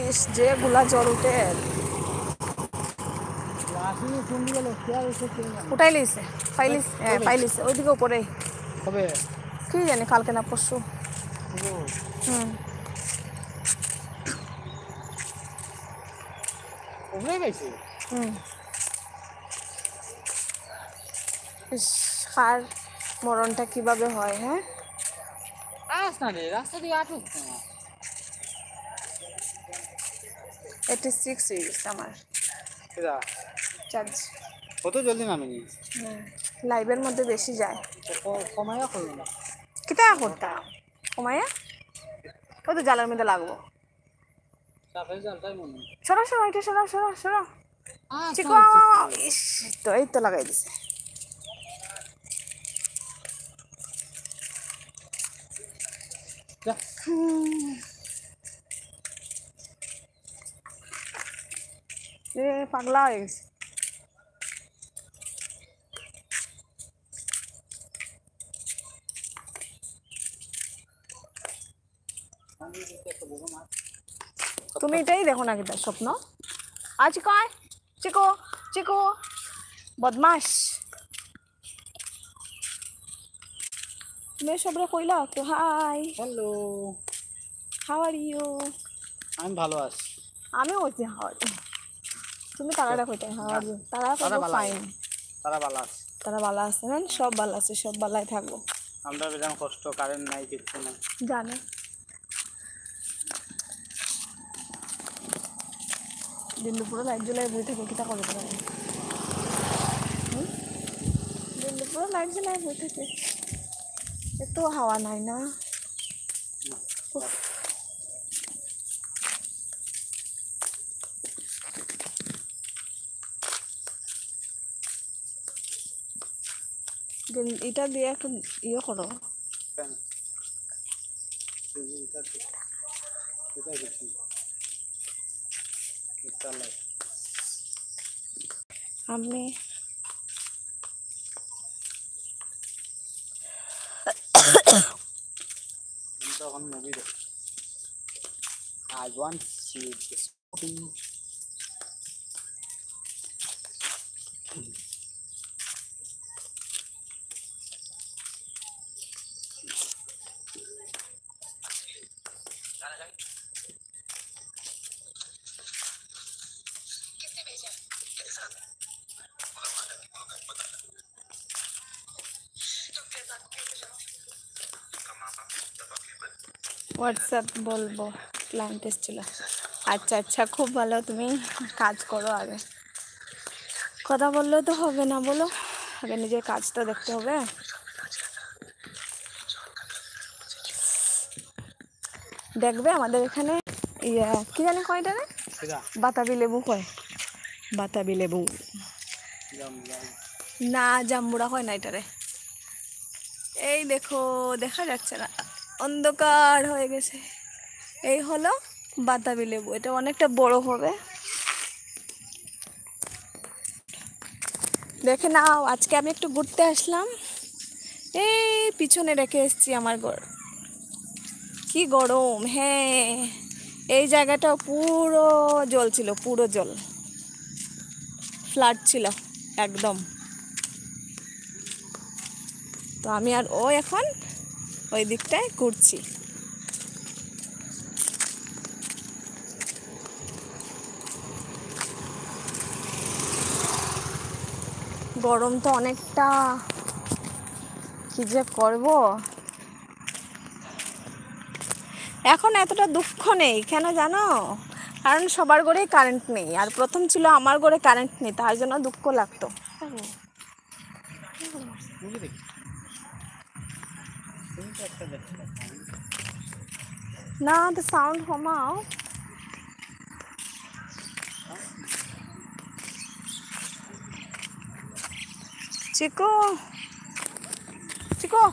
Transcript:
ইস যেগুলা জ্বর উঠে উঠাই লিছে পাইলিস হ্যাঁ পাইলিস ওইদিকে উপরে কবে কি জানি কালকে না পরশু হুম উপরে গেছে হুম ইস কার মরণটা কিভাবে হয় হ্যাঁ রাস্তা নেই রাস্তা দিয়ে আটক 86 হয়ে গেছে আমার চার্জ কত জলদি নামেনি লাইভের মধ্যে বেশি যায় কমায়া করলো না কিতা করতাম কমায়া ওই তো জালের মধ্যে লাগবো সাফের জালটাই মনে সরা সরা এটা সরা সরা সরা চিকু ইস তো এই তো লাগাই দিছে এ পাগলা হয়ে গেছে তুমি এটাই দেখো না কিতা স্বপ্ন আজ কয় চিকো চিকো বদমাস তুমি সবরে কইলা তো hi hello how are you আমি ভালো আছি আমি হইছি হাউ তুমি তারাটা কইতে হাউ আর ইউ তারা কইবো ফাইন তারা ভালো আছে তারা ভালো আছে না সব ভালো আছে সব ভালোই থাকবো আমরা বেজান কষ্ট কারেন্ট নাই কিছু না জানে দিন দুপুরে লাইট জ্বলাই বই থাকে কিতা করে পারে দিন দুপুরে লাইট জ্বলাই বই থাকে এত হাওয়া নাই না এটা দিয়ে একটু ইয়ে করো আমি তখন মুভি দেখ I want to see this movie. WhatsApp বলবো ক্লায়েন্ট এসেছিল আচ্ছা আচ্ছা খুব ভালো তুমি কাজ করো আগে কথা বললেও তো হবে না বলো আগে নিজের কাজটা দেখতে হবে দেখবে আমাদের এখানে ইয়া কি জানি কয়টা রে বাতাবি লেবু কয় বাতাবি লেবু না জাম্বুরা কয় না এটারে এই দেখো দেখা যাচ্ছে না অন্ধকার হয়ে গেছে এই হলো বাতাবি লেবু এটা অনেকটা বড় হবে দেখে নাও আজকে আমি একটু ঘুরতে আসলাম এই পিছনে রেখে এসেছি আমার ঘর কি গরম হ্যাঁ এই জায়গাটা পুরো জল ছিল পুরো জল ফ্লাড ছিল একদম তো আমি আর ও এখন ওই দিকটায় ঘুরছি গরম তো অনেকটা কি যে করবো এখন এতটা দুঃখ নেই কেন জানো কারণ সবার ঘরেই কারেন্ট নেই আর প্রথম ছিল আমার ঘরে কারেন্ট নেই তার জন্য দুঃখ লাগতো না তো সাউন্ড কমাও চিকু চিকু